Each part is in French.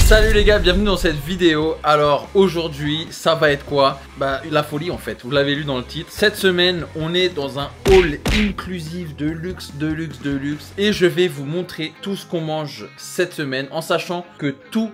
Salut les gars, bienvenue dans cette vidéo. Alors aujourd'hui, ça va être quoi? Bah la folie en fait, vous l'avez lu dans le titre. Cette semaine, on est dans un hall inclusif de luxe, de luxe, de luxe. Et je vais vous montrer tout ce qu'on mange cette semaine en sachant que tout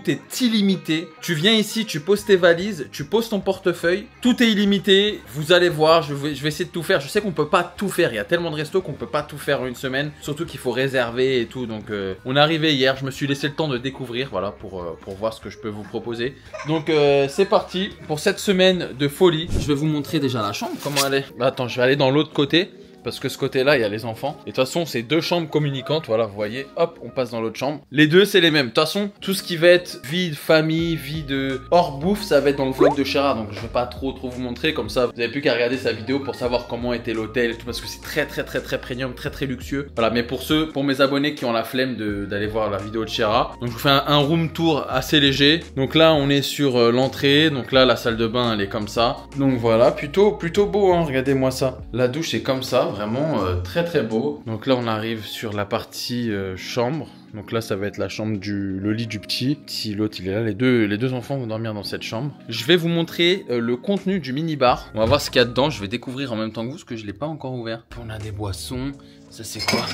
est illimité. Tu viens ici, tu poses tes valises, tu poses ton portefeuille, tout est illimité. Vous allez voir, je vais essayer de tout faire. Je sais qu'on peut pas tout faire, il y a tellement de restos qu'on peut pas tout faire en une semaine. Surtout qu'il faut réserver et tout. Donc on est arrivé hier, je me suis laissé le temps de découvrir, voilà, pour voir ce que je peux vous proposer. Donc c'est parti pour cette semaine de folie. Je vais vous montrer déjà la chambre, comment elle est. Bah, attends, je vais aller dans l'autre côté. Parce que ce côté-là, il y a les enfants. Et de toute façon, c'est deux chambres communicantes. Voilà, vous voyez. Hop, on passe dans l'autre chambre. Les deux, c'est les mêmes. De toute façon, tout ce qui va être vie de famille, vie de hors bouffe, ça va être dans le vlog de Shera. Donc, je vais pas trop vous montrer. Comme ça, vous avez plus qu'à regarder sa vidéo pour savoir comment était l'hôtel et tout. Parce que c'est très premium, très luxueux. Voilà, mais pour mes abonnés qui ont la flemme d'aller voir la vidéo de Shera. Donc, je vous fais un room tour assez léger. Donc là, on est sur l'entrée. Donc là, la salle de bain, elle est comme ça. Donc voilà, plutôt beau, hein. Regardez-moi ça. La douche est comme ça. Vraiment très beau. Donc là on arrive sur la partie chambre. Donc là ça va être la chambre le lit du petit. Si l'autre il est là, les deux enfants vont dormir dans cette chambre. Je vais vous montrer le contenu du mini-bar. On va voir ce qu'il y a dedans. Je vais découvrir en même temps que vous parce que je l'ai pas encore ouvert. On a des boissons. Ça c'est quoi?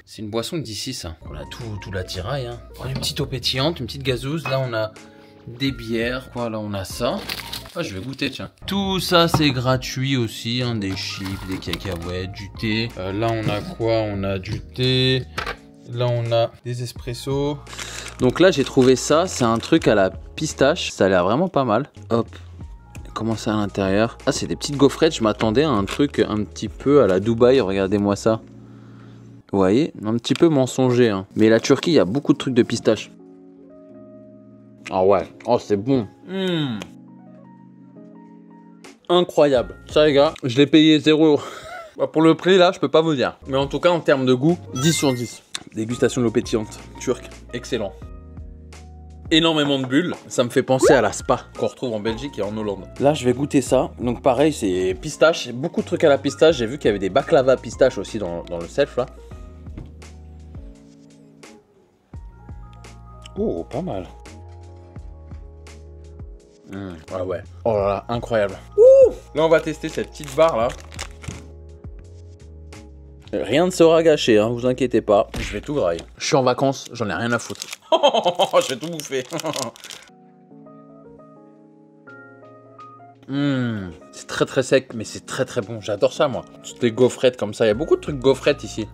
C'est une boisson d'ici ça. On a tout l'attirail, hein. Une petite eau pétillante, une petite gazeuse. Là on a des bières. Quoi, là on a ça. Ah, je vais goûter, tiens. Tout ça, c'est gratuit aussi, hein, des chips, des cacahuètes, du thé. Là, on a quoi? On a du thé. Là, on a des espressos. Donc là, j'ai trouvé ça. C'est un truc à la pistache. Ça a l'air vraiment pas mal. Hop. Comment ça à l'intérieur? Ah, c'est des petites gaufrettes. Je m'attendais à un truc un petit peu à la Dubaï. Regardez-moi ça. Vous voyez? Un petit peu mensonger, hein. Mais la Turquie, il y a beaucoup de trucs de pistache. Ah ouais. Oh, c'est bon. Incroyable. Ça les gars, je l'ai payé 0 €. Pour le prix là, je peux pas vous dire. Mais en tout cas, en termes de goût, 10 sur 10. Dégustation de l'eau pétillante turque, excellent. Énormément de bulles, ça me fait penser à la Spa qu'on retrouve en Belgique et en Hollande. Là, je vais goûter ça. Donc pareil, c'est pistache, beaucoup de trucs à la pistache. J'ai vu qu'il y avait des baklava pistache aussi dans le self là. Oh, pas mal. Ah ouais. Oh là là, incroyable. Ouh, là, on va tester cette petite barre là. Rien ne sera gâché, hein, vous inquiétez pas. Je vais tout grailler. Je suis en vacances, j'en ai rien à foutre. Je vais tout bouffer. C'est très sec, mais c'est très bon. J'adore ça, moi. Toutes les gaufrettes comme ça. Il y a beaucoup de trucs gaufrettes ici.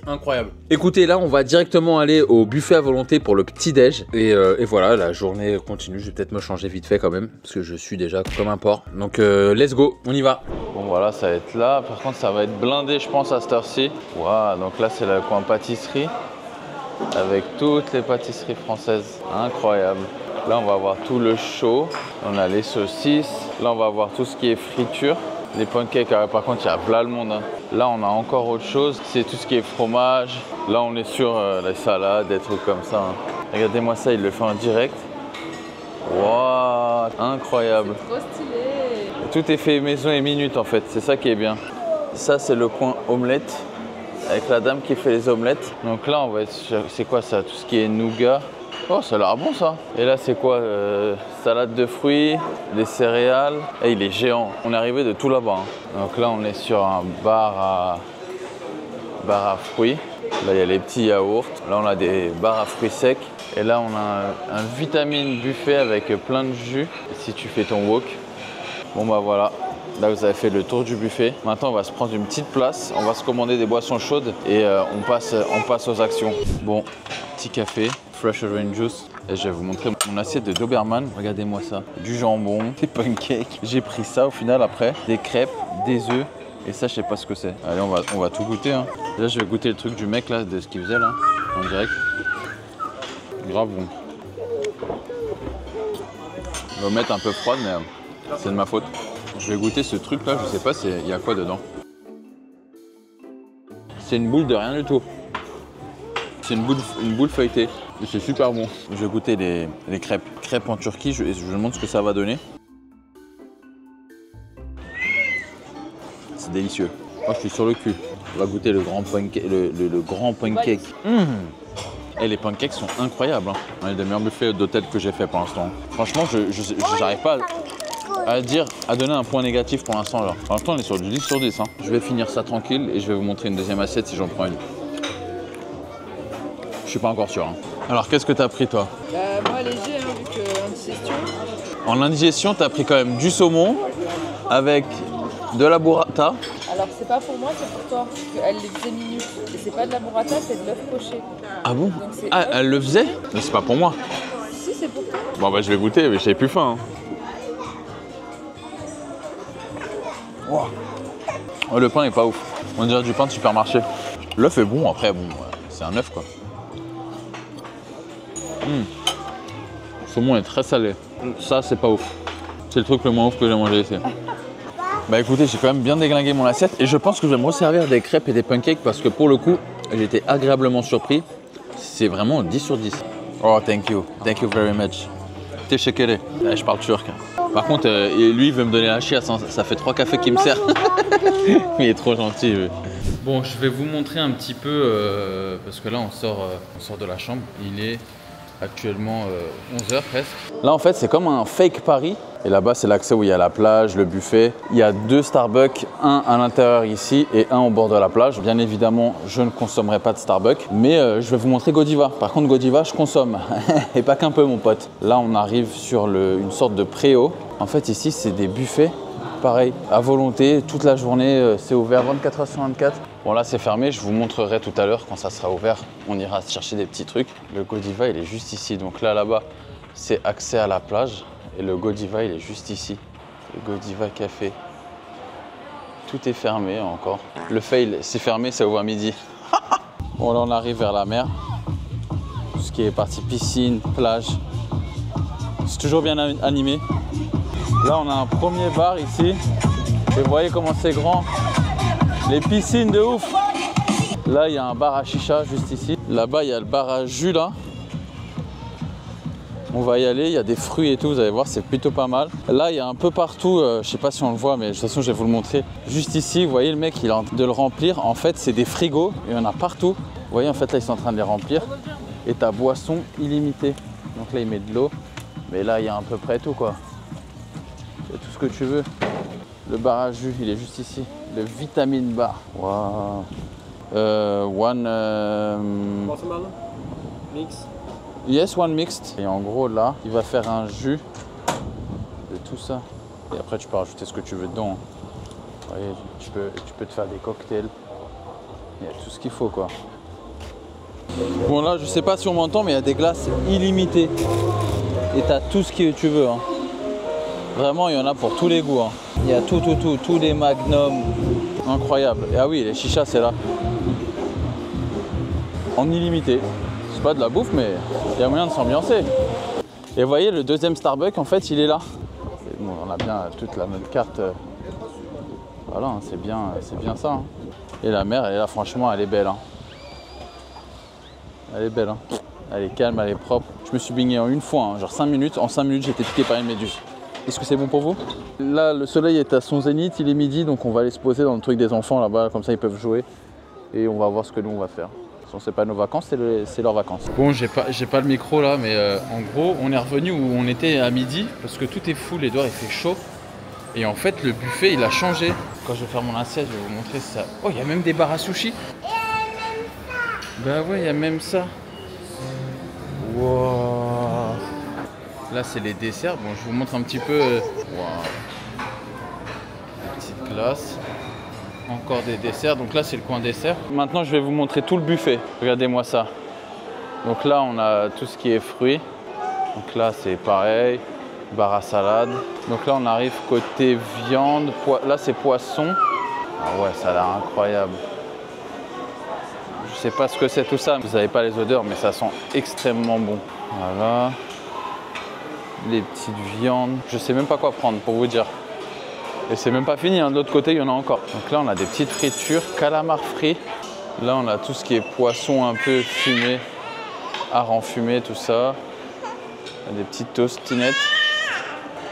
Incroyable. Écoutez, là on va directement aller au buffet à volonté pour le petit déj et voilà, la journée continue. Je vais peut-être me changer vite fait quand même parce que je suis déjà comme un porc. Donc let's go, on y va. Bon voilà, ça va être là. Par contre ça va être blindé je pense à cette heure-ci. Waouh, donc là c'est le coin pâtisserie avec toutes les pâtisseries françaises. Incroyable. Là on va avoir tout le chaud. On a les saucisses. Là on va avoir tout ce qui est friture. Les pancakes, par contre, il y a plein le monde. Hein. Là, on a encore autre chose. C'est tout ce qui est fromage. Là, on est sur les salades, des trucs comme ça. Hein. Regardez-moi ça, il le fait en direct. Waouh, incroyable. C'est trop stylé. Tout est fait maison et minute, en fait. C'est ça qui est bien. Ça, c'est le coin omelette. Avec la dame qui fait les omelettes. Donc là, on va être sur... C'est quoi ça? Tout ce qui est nougat. Oh, ça a l'air bon ça. Et là, c'est quoi? Salade de fruits, des céréales. Et il est géant. On est arrivé de tout là-bas. Hein. Donc là, on est sur un bar à fruits. Là, il y a les petits yaourts. Là, on a des bars à fruits secs. Et là, on a un vitamine buffet avec plein de jus. Si tu fais ton wok. Bon, bah voilà. Là, vous avez fait le tour du buffet. Maintenant, on va se prendre une petite place. On va se commander des boissons chaudes. Et on passe aux actions. Bon, petit café. Fresh orange juice. Et je vais vous montrer mon assiette de Doberman. Regardez-moi ça. Du jambon, des pancakes. J'ai pris ça au final après. Des crêpes, des œufs. Et ça, je sais pas ce que c'est. Allez, on va tout goûter. Hein. Là, je vais goûter le truc du mec là, de ce qu'il faisait là. En direct. Grave bon. Je vais mettre un peu froide, mais c'est de ma faute. Je vais goûter ce truc là. Je sais pas il y a quoi dedans. C'est une boule de rien du tout. C'est une boule feuilletée. C'est super bon. Je vais goûter les crêpes. Crêpes en Turquie, je me demande ce que ça va donner. C'est délicieux. Moi, je suis sur le cul. On va goûter le grand pancake. Le grand pancake. Et les pancakes sont incroyables. Hein. Un des meilleurs buffets d'hôtel que j'ai fait pour l'instant. Franchement, je n'arrive pas à donner un point négatif pour l'instant. Pour l'instant, on est sur du 10 sur 10. Hein. Je vais finir ça tranquille et je vais vous montrer une deuxième assiette si j'en prends une. Je suis pas encore sûr. Hein. Alors, qu'est-ce que tu as pris, toi? Moi, léger, hein, vu que indigestion. En indigestion, tu as pris quand même du saumon avec de la burrata. Alors, c'est pas pour moi, c'est pour toi. Parce qu'elle les faisait minutes. Et c'est pas de la burrata, c'est de l'œuf poché. Ah bon? Donc, Ah, elle le faisait? Mais c'est pas pour moi. Si, c'est pour toi. Bon, bah, je vais goûter, mais j'ai plus faim. Hein. Wow. Oh, le pain est pas ouf. On dirait du pain de supermarché. L'œuf est bon, après, bon, c'est un œuf quoi. Le saumon est très salé. Ça, c'est pas ouf. C'est le truc le moins ouf que j'ai mangé ici. Bah écoutez, j'ai quand même bien déglingué mon assiette et je pense que je vais me resservir des crêpes et des pancakes parce que pour le coup, j'ai été agréablement surpris. C'est vraiment 10 sur 10. Oh, thank you very much. Teşekkür. Je parle turc. Par contre, lui, il veut me donner la chiasse. Hein. Ça fait 3 cafés qu'il me sert. Il est trop gentil. Lui. Bon, je vais vous montrer un petit peu, parce que là, on sort de la chambre. Il est actuellement 11h presque. Là, en fait, c'est comme un fake Paris. Et là-bas, c'est l'accès où il y a la plage, le buffet. Il y a 2 Starbucks, un à l'intérieur ici et un au bord de la plage. Bien évidemment, je ne consommerai pas de Starbucks, mais je vais vous montrer Godiva. Par contre, Godiva, je consomme. Et pas qu'un peu, mon pote. Là, on arrive sur une sorte de préau. En fait, ici, c'est des buffets. Pareil, à volonté, toute la journée, c'est ouvert 24h sur 24. Bon là c'est fermé, je vous montrerai tout à l'heure quand ça sera ouvert. On ira chercher des petits trucs. Le Godiva il est juste ici, donc là-bas c'est accès à la plage. Et le Godiva il est juste ici, le Godiva Café. Tout est fermé encore. Le fail c'est fermé, ça ouvre à midi. Bon là on arrive vers la mer. Tout ce qui est partie piscine, plage. C'est toujours bien animé. Là, on a un premier bar ici. Et vous voyez comment c'est grand. Les piscines de ouf. Là, il y a un bar à chicha juste ici. Là-bas, il y a le bar à jus là. On va y aller. Il y a des fruits et tout. Vous allez voir, c'est plutôt pas mal. Là, il y a un peu partout. Je sais pas si on le voit, mais de toute façon, je vais vous le montrer. Juste ici, vous voyez le mec, il est en train de le remplir. En fait, c'est des frigos. Il y en a partout. Vous voyez, en fait, là, ils sont en train de les remplir. Et ta boisson illimitée. Donc là, il met de l'eau. Mais là, il y a à peu près tout quoi. Il y a tout ce que tu veux. Le bar à jus, il est juste ici. Le vitamine bar. Waouh. Watermelon mix. Yes, one mixed. Et en gros, là, il va faire un jus de tout ça. Et après, tu peux rajouter ce que tu veux dedans. Vous voyez, tu peux te faire des cocktails. Il y a tout ce qu'il faut, quoi. Bon, là, je sais pas si on m'entend, mais il y a des glaces illimitées. Et tu as tout ce que tu veux. Hein. Vraiment, il y en a pour tous les goûts. Hein. Il y a tous les magnums. Incroyable. Et ah oui, les chichas, c'est là. En illimité. C'est pas de la bouffe, mais il y a moyen de s'ambiancer. Et vous voyez, le deuxième Starbucks, en fait, il est là. Bon, on a bien toute la même carte. Voilà, hein, c'est bien ça. Hein. Et la mer, elle est là, franchement, elle est belle. Hein. Elle est belle. Hein. Elle est calme, elle est propre. Je me suis baigné en une fois, hein, genre 5 minutes. En 5 minutes, j'ai été piqué par une méduse. Est-ce que c'est bon pour vous? Là, le soleil est à son zénith, il est midi, donc on va aller se poser dans le truc des enfants là-bas, comme ça ils peuvent jouer. Et on va voir ce que nous on va faire. De toute façon, c'est pas nos vacances, c'est leurs vacances. Bon, j'ai pas le micro là, mais en gros, on est revenu où on était à midi, parce que tout est full, et dehors il fait chaud. Et en fait, le buffet, il a changé. Quand je vais faire mon assiette, je vais vous montrer ça. Oh, il y a même des bars à sushi. Bah ouais, il y a même ça. Wow. Là, c'est les desserts. Bon, je vous montre un petit peu. Wow. Petite glace. Encore des desserts. Donc là, c'est le coin dessert. Maintenant, je vais vous montrer tout le buffet. Regardez-moi ça. Donc là, on a tout ce qui est fruits. Donc là, c'est pareil. Bar à salade. Donc là, on arrive côté viande. Là, c'est poisson. Ah ouais, ça a l'air incroyable. Je sais pas ce que c'est tout ça. Vous n'avez pas les odeurs, mais ça sent extrêmement bon. Voilà. Les petites viandes. Je sais même pas quoi prendre pour vous dire. Et c'est même pas fini, hein. De l'autre côté, il y en a encore. Donc là, on a des petites fritures, calamars frits. Là, on a tout ce qui est poisson un peu fumé, hareng fumé, tout ça. On a des petites tostinettes.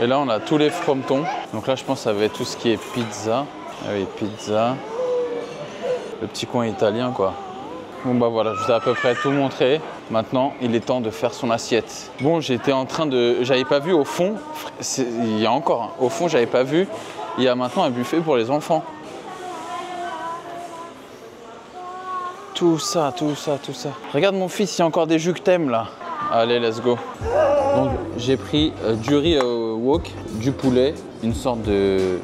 Et là, on a tous les fromentons. Donc là, je pense que ça va être tout ce qui est pizza. Ah oui, pizza. Le petit coin italien, quoi. Bon bah voilà, je vous ai à peu près tout montré. Maintenant, il est temps de faire son assiette. Bon, j'étais en train de... J'avais pas vu au fond, il y a encore, hein. Au fond, j'avais pas vu, il y a maintenant un buffet pour les enfants. Tout ça, tout ça, tout ça. Regarde mon fils, il y a encore des jus que t'aimes là. Allez, let's go. Donc, j'ai pris du riz wok, du poulet, une sorte de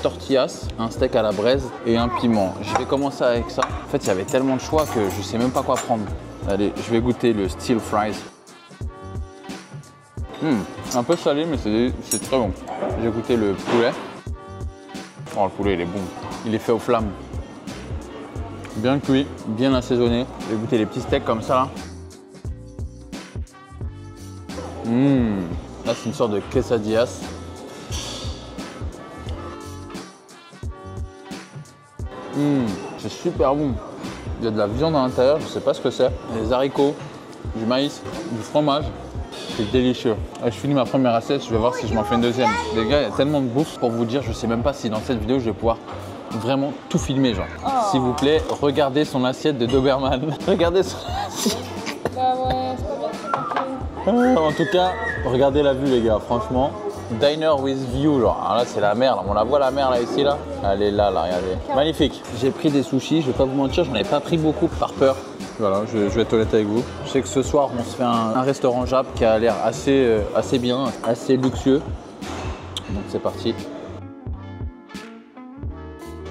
tortillas, un steak à la braise et un piment. Je vais commencer avec ça. En fait, il y avait tellement de choix que je sais même pas quoi prendre. Allez, je vais goûter le steel fries. Un peu salé, mais c'est très bon. J'ai goûté le poulet. Oh, le poulet, il est bon. Il est fait aux flammes. Bien cuit, bien assaisonné. Je vais goûter les petits steaks comme ça. Là, c'est une sorte de quesadillas. C'est super bon. Il y a de la viande à l'intérieur, je sais pas ce que c'est. Des haricots, du maïs, du fromage. C'est délicieux. Je finis ma première assiette, je vais voir si je m'en fais une deuxième. Les gars, il y a tellement de bouffe pour vous dire, je sais même pas si dans cette vidéo je vais pouvoir vraiment tout filmer, genre. Oh. S'il vous plaît, regardez son assiette de Doberman. Regardez son assiette. Bah ouais, c'est pas bien de En tout cas, regardez la vue les gars, franchement. Diner with view, genre. Alors là, c'est la mer, là. On la voit la mer là ici, là. Elle est là, regardez. Magnifique. J'ai pris des sushis, je vais pas vous mentir, j'en ai pas pris beaucoup par peur. Voilà, je vais être honnête avec vous. Je sais que ce soir, on se fait un restaurant Jap qui a l'air assez bien, assez luxueux. Donc c'est parti.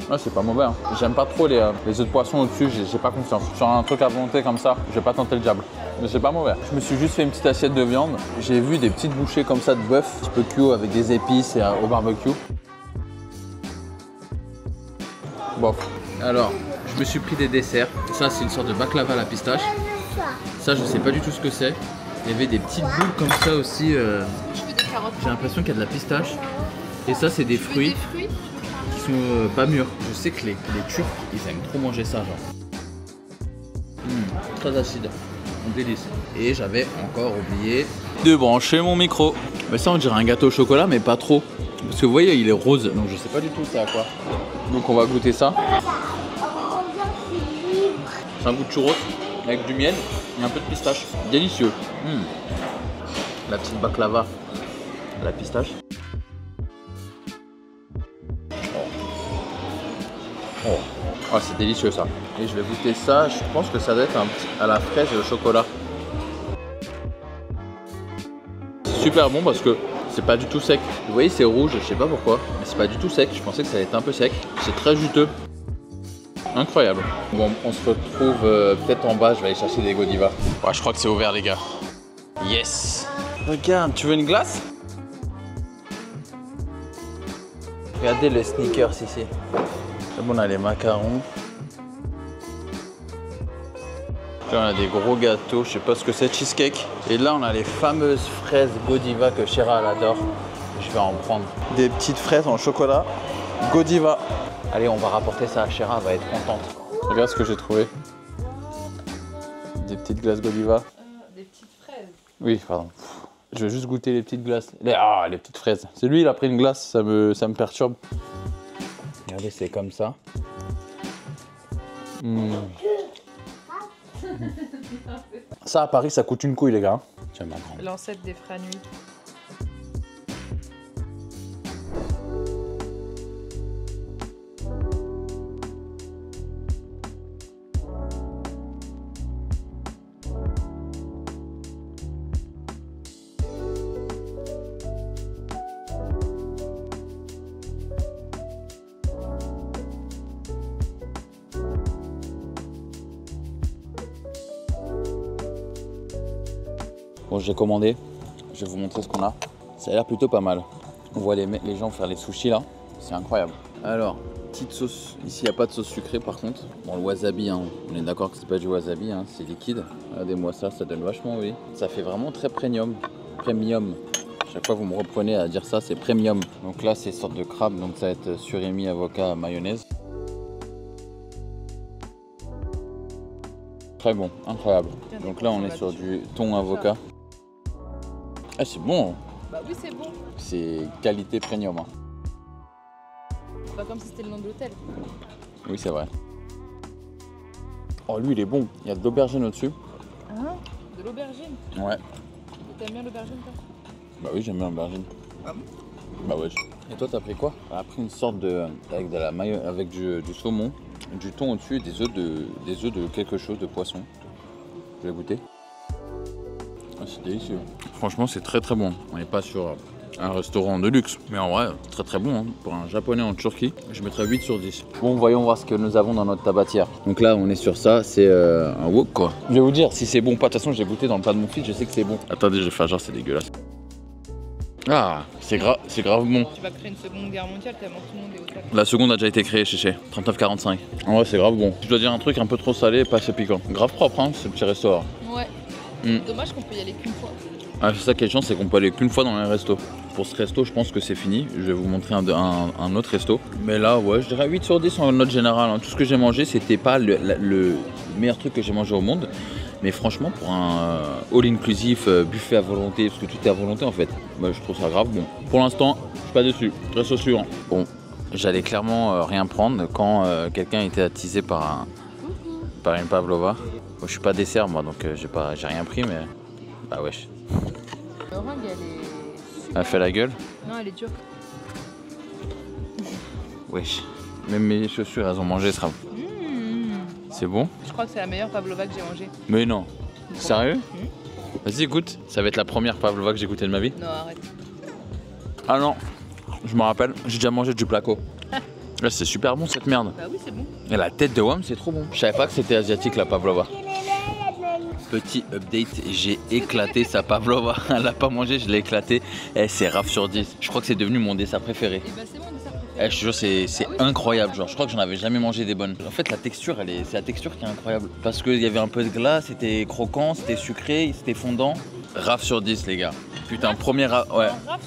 Ouais, c'est pas mauvais. Hein. J'aime pas trop les œufs de poisson au-dessus, j'ai pas confiance. Sur un truc à volonté comme ça, je vais pas tenter le diable. Mais c'est pas mauvais. Je me suis juste fait une petite assiette de viande. J'ai vu des petites bouchées comme ça de bœuf, un petit peu cuit avec des épices et au barbecue. Bof. Alors, je me suis pris des desserts. Ça, c'est une sorte de baklava à la pistache. Ça, je sais pas du tout ce que c'est. Il y avait des petites boules comme ça aussi. J'ai l'impression qu'il y a de la pistache. Et ça, c'est des fruits. Qui sont pas mûrs. Je sais que les Turcs, ils aiment trop manger ça, genre. Très acide. Un délice. Et j'avais encore oublié de brancher mon micro. Mais ça, on dirait un gâteau au chocolat, mais pas trop. Parce que vous voyez, il est rose. Donc je sais pas du tout c'est à quoi. Donc on va goûter ça. C'est un goût de churros avec du miel et un peu de pistache. Délicieux. La petite baklava à la pistache. Oh, c'est délicieux ça. Et je vais goûter ça, je pense que ça doit être à la fraise et au chocolat. C'est super bon parce que c'est pas du tout sec. Vous voyez, c'est rouge, je sais pas pourquoi, mais c'est pas du tout sec. Je pensais que ça allait être un peu sec. C'est très juteux. Incroyable. Bon, on se retrouve peut-être en bas, je vais aller chercher des Godiva. Ouais, je crois que c'est ouvert les gars. Yes. Regarde, tu veux une glace? Regardez le sneakers ici. Bon, on a les macarons. Là, on a des gros gâteaux, je sais pas ce que c'est, cheesecake. Et là, on a les fameuses fraises Godiva que Chéra elle adore. Je vais en prendre. Des petites fraises en chocolat Godiva. Allez, on va rapporter ça à Chéra, elle va être contente. Regarde ce que j'ai trouvé. Des petites glaces Godiva. Des petites fraises. Oui, pardon. Je vais juste goûter les petites glaces. Les petites fraises. C'est lui, il a pris une glace, ça me perturbe. Regardez, c'est comme ça. Ça, à Paris, ça coûte une couille, les gars. Tiens, ma grande. L'ancêtre des frères nuit. Bon, j'ai commandé, je vais vous montrer ce qu'on a. Ça a l'air plutôt pas mal. On voit les gens faire les sushis là, c'est incroyable. Alors, petite sauce, ici il n'y a pas de sauce sucrée par contre. Bon, le wasabi, hein, on est d'accord que c'est pas du wasabi, hein, c'est liquide. Regardez-moi ça, ça donne vachement envie. Ça fait vraiment très premium. Chaque fois vous me reprenez à dire ça, c'est premium. Donc là c'est une sorte de crabe, donc ça va être surimi, avocat, mayonnaise. Très bon, incroyable. Donc là on est sur du thon avocat. Ah, c'est bon. Bah oui, c'est bon. C'est qualité premium. Hein. C'est pas comme si c'était le nom de l'hôtel. Oui, c'est vrai. Oh, lui, il est bon. Il y a de l'aubergine au-dessus. Hein? De l'aubergine? Ouais. T'aimes bien l'aubergine toi? Bah oui, j'aime bien l'aubergine. Ah bon? Bah ouais. Et toi, t'as pris quoi? On a pris une sorte de... avec de la mayo... avec du saumon, du thon au-dessus et des œufs de quelque chose, de poisson. Je vais goûter. Ah, c'est délicieux. Franchement, c'est très très bon. On n'est pas sur un restaurant de luxe, mais en vrai, très très bon. Hein. Pour un japonais en Turquie, je mettrais 8 sur 10. Bon, voyons voir ce que nous avons dans notre tabatière. Donc là, on est sur ça, c'est un wok quoi. Je vais vous dire si c'est bon ou pas. De toute façon, j'ai goûté dans le plat de mon fils, je sais que c'est bon. Attendez, je vais faire genre, c'est dégueulasse. Ah, c'est grave bon. Tu vas créer une seconde guerre mondiale tellement tout le monde est au tac. La seconde a déjà été créée, chéché. 39,45. En vrai, c'est grave bon. Je dois dire un truc un peu trop salé et pas assez piquant. Grave propre, hein, ce petit restaurant. Ouais. Dommage qu'on peut y aller qu'une fois. Ah, c'est ça qui est chiant, c'est qu'on peut aller qu'une fois dans les restos. Pour ce resto, je pense que c'est fini. Je vais vous montrer un autre resto. Mais là, ouais, je dirais 8 sur 10 en note générale. Hein. Tout ce que j'ai mangé, c'était pas le meilleur truc que j'ai mangé au monde. Mais franchement, pour un all-inclusif, buffet à volonté, parce que tout est à volonté en fait, bah, je trouve ça grave bon. Pour l'instant, je suis pas déçu. Resto suivant. Bon, j'allais clairement rien prendre quand quelqu'un était attisé par une pavlova. Bon, je suis pas dessert moi, donc j'ai rien pris, mais bah wesh. L'orange, elle est... Elle fait la gueule? Non, elle est dure. Wesh. Même mes chaussures, elles ont mangé ce rap. C'est bon? Je crois que c'est la meilleure pavlova que j'ai mangée. Mais non. Sérieux? Vas-y, écoute. Ça va être la première pavlova que j'ai goûté de ma vie. Non, arrête. Ah non. Je me rappelle, j'ai déjà mangé du placo. Là, c'est super bon cette merde. Bah oui, c'est bon. Et la tête de Wam, c'est trop bon. Je savais pas que c'était asiatique la pavlova. Petit update, j'ai éclaté sa pavlova. Elle l'a pas mangé, je l'ai éclaté. Eh, c'est raf sur 10. Je crois que c'est devenu mon dessert préféré. Et bah c'est mon dessert préféré. Eh, je te jure, c'est incroyable. Genre, je crois que j'en avais jamais mangé des bonnes. En fait, la texture, c'est la texture qui est incroyable. Parce qu'il y avait un peu de glace, c'était croquant, c'était sucré, c'était fondant. Raf sur 10, les gars. Putain, premier Un raf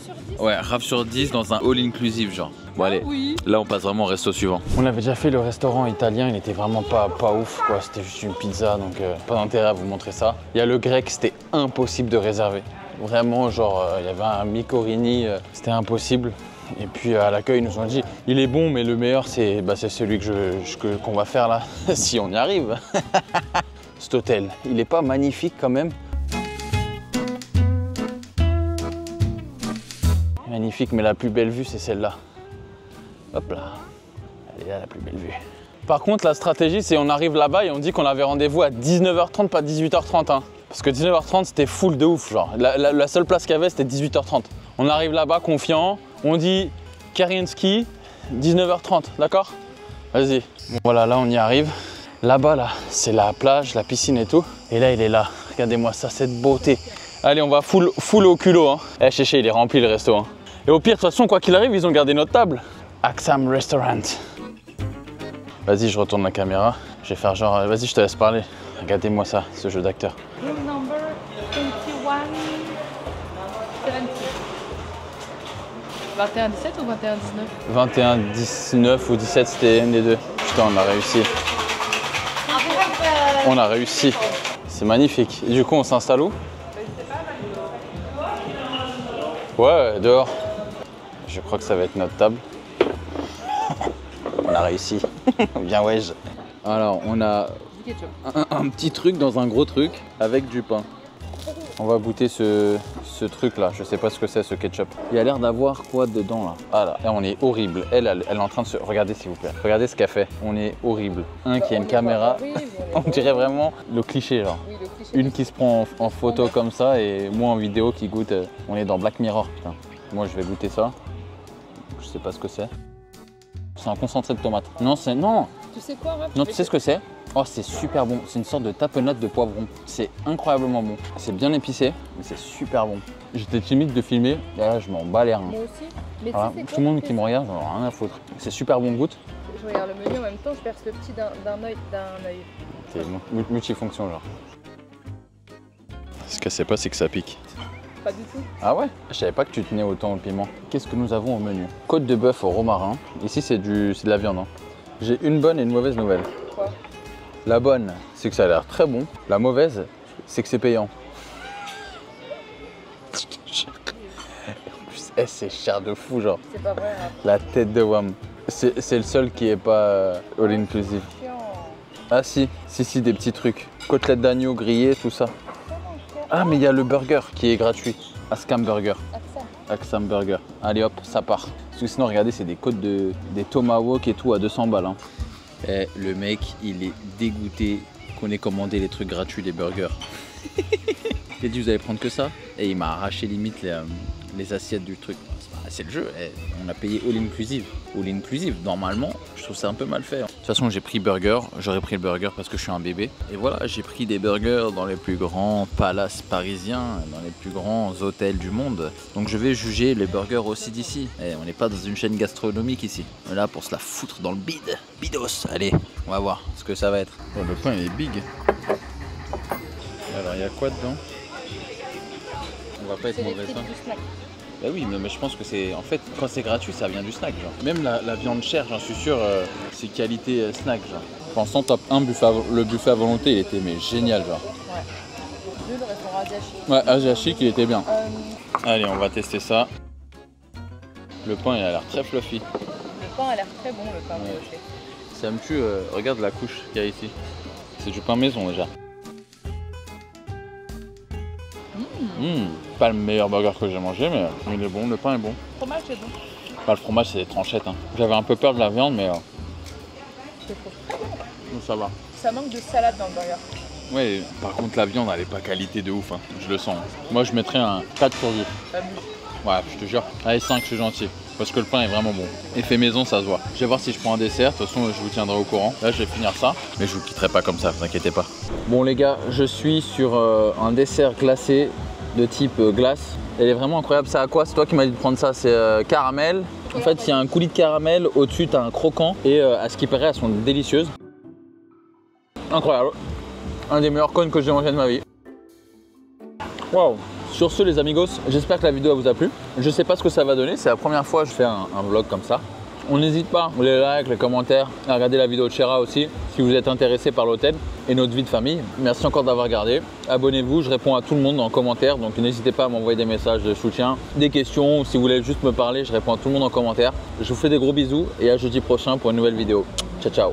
sur 10. Ouais, raf sur 10 dans un all-inclusive, genre. Bon, allez, Oui. là, on passe vraiment au resto suivant. On avait déjà fait le restaurant italien, il était vraiment pas ouf, quoi. C'était juste une pizza, donc pas d'intérêt à vous montrer ça. Il y a le grec, c'était impossible de réserver. Vraiment, genre, il y avait un Micorini, c'était impossible. Et puis à l'accueil, ils nous ont dit, il est bon, mais le meilleur, c'est celui qu'on va faire là, si on y arrive. Cet hôtel, il est pas magnifique quand même. Magnifique, mais la plus belle vue, c'est celle-là. Hop là, elle est là la plus belle vue. Par contre, la stratégie, c'est on arrive là-bas et on dit qu'on avait rendez-vous à 19h30, pas 18h30. Hein. Parce que 19h30, c'était full de ouf. Genre. La seule place qu'il y avait, c'était 18h30. On arrive là-bas, confiant. On dit Kariensky, 19h30, d'accord? Vas-y. Bon, voilà, là, on y arrive. Là-bas, là, c'est la plage, la piscine et tout. Et là, il est là. Regardez-moi ça, cette beauté. Allez, on va full au culot. Hein. Eh, chéché, il est rempli le resto. Hein. Et au pire, de toute façon, quoi qu'il arrive, ils ont gardé notre table. Aksam Restaurant. Vas-y, je retourne la caméra. Je vais faire genre, vas-y, je te laisse parler. Regardez-moi ça, ce jeu d'acteur. Room number 2170. 2117 ou 2119? 21-19 ou 17, c'était une des deux. Putain, on a réussi. On a réussi. C'est magnifique. Et du coup, on s'installe où? Ouais, dehors. Je crois que ça va être notre table. On a réussi. Bien wesh. Alors, on a Du ketchup. un petit truc dans un gros truc avec du pain. On va goûter ce truc là, je sais pas ce que c'est ce ketchup. Il y a l'air d'avoir quoi dedans là? Ah là, on est horrible. Elle est en train de se... Regardez s'il vous plaît. Regardez ce qu'elle fait. On est horrible. Un qui a une caméra. On dirait vraiment le cliché genre. Oui, le cliché. Une qui se prend en photo comme ça et moi en vidéo qui goûte. On est dans Black Mirror. Putain. Moi je vais goûter ça. Je sais pas ce que c'est. C'est un concentré de tomate. Non, c'est... Non. Tu sais quoi, Raph? Non, tu sais ce que c'est? Oh, c'est super bon. C'est une sorte de tapenade de poivron. C'est incroyablement bon. C'est bien épicé, mais c'est super bon. J'étais timide de filmer, et là, je m'en bats les reins. Moi aussi. Mais Voilà. tu sais, c'est Tout le monde qui me regarde, j'en ai rien à foutre. C'est super bon goût. Je regarde le menu en même temps, je perce le petit d'un œil. C'est multifonction, genre. Ce qu'elle sait pas, c'est que ça pique. Pas du tout. Ah ouais? Je savais pas que tu tenais autant au piment. Qu'est-ce que nous avons au menu? Côte de bœuf au romarin. Ici, c'est de la viande. Hein. J'ai une bonne et une mauvaise nouvelle. Quoi? La bonne, c'est que ça a l'air très bon. La mauvaise, c'est que c'est payant. En plus, c'est cher de fou, genre. C'est pas vrai, Raph. La tête de Wam. C'est le seul qui est pas all inclusive. Chiant. Ah si, des petits trucs. Côtelettes d'agneau grillées, tout ça. Ah mais il y a le burger qui est gratuit. Askam Burger. Aksam Burger. Allez hop, ça part. Parce que sinon, regardez, c'est des côtes des tomahawks et tout à 200 balles. Hein. Et le mec, il est dégoûté qu'on ait commandé les trucs gratuits, les burgers. Il a dit, vous allez prendre que ça? Et il m'a arraché limite les assiettes du truc. C'est le jeu, on a payé all inclusive. All inclusive, normalement, je trouve ça un peu mal fait. De toute façon, j'ai pris burger, j'aurais pris le burger parce que je suis un bébé. Et voilà, j'ai pris des burgers dans les plus grands palaces parisiens, dans les plus grands hôtels du monde. Donc je vais juger les burgers aussi d'ici. On n'est pas dans une chaîne gastronomique ici. On est là pour se la foutre dans le bide. Bidos, allez, on va voir ce que ça va être. Oh, le pain il est big. Alors il y a quoi dedans? On va pas être mauvais ça. Bah oui, mais je pense que c'est... En fait, quand c'est gratuit, ça vient du snack, genre. Même la viande chère, j'en suis sûr, c'est qualité snack, genre. Pensant top 1, le buffet à volonté, il était mais génial, genre. Ouais. 2, le restaurant asiatique. Ouais, asiatique, il était bien. Allez, on va tester ça. Le pain, il a l'air très fluffy. Le pain a l'air très bon, le pain brioché. Ça me tue, regarde la couche qu'il y a ici. C'est du pain maison, déjà. Pas le meilleur burger que j'ai mangé, mais il est bon, le pain est bon. Le fromage est bon. Bah, le fromage, c'est des tranchettes. Hein. J'avais un peu peur de la viande, mais C'est faux. ça va. Ça manque de salade dans le burger. Ouais, par contre, la viande, elle est pas qualité de ouf. Hein. Je le sens. Moi, je mettrais un 4 sur 10. Ouais, je te jure. Allez, 5, je suis gentil. Parce que le pain est vraiment bon. Effet maison, ça se voit. Je vais voir si je prends un dessert. De toute façon, je vous tiendrai au courant. Là, je vais finir ça. Mais je vous quitterai pas comme ça, vous inquiétez pas. Bon, les gars, je suis sur un dessert glacé de type glace. Elle est vraiment incroyable. C'est à quoi? C'est toi qui m'as dit de prendre ça. C'est caramel. En fait, il y a un coulis de caramel. Au-dessus, tu as un croquant. Et à ce qui paraît, elles sont délicieuses. Incroyable. Un des meilleurs cônes que j'ai mangé de ma vie. Waouh. Sur ce, les amigos, j'espère que la vidéo vous a plu. Je sais pas ce que ça va donner. C'est la première fois que je fais un vlog comme ça. On n'hésite pas, les likes, les commentaires, à regarder la vidéo de Chéra aussi, si vous êtes intéressé par l'hôtel et notre vie de famille. Merci encore d'avoir regardé. Abonnez-vous, je réponds à tout le monde en commentaire, donc n'hésitez pas à m'envoyer des messages de soutien, des questions, ou si vous voulez juste me parler, je réponds à tout le monde en commentaire. Je vous fais des gros bisous et à jeudi prochain pour une nouvelle vidéo. Ciao, ciao.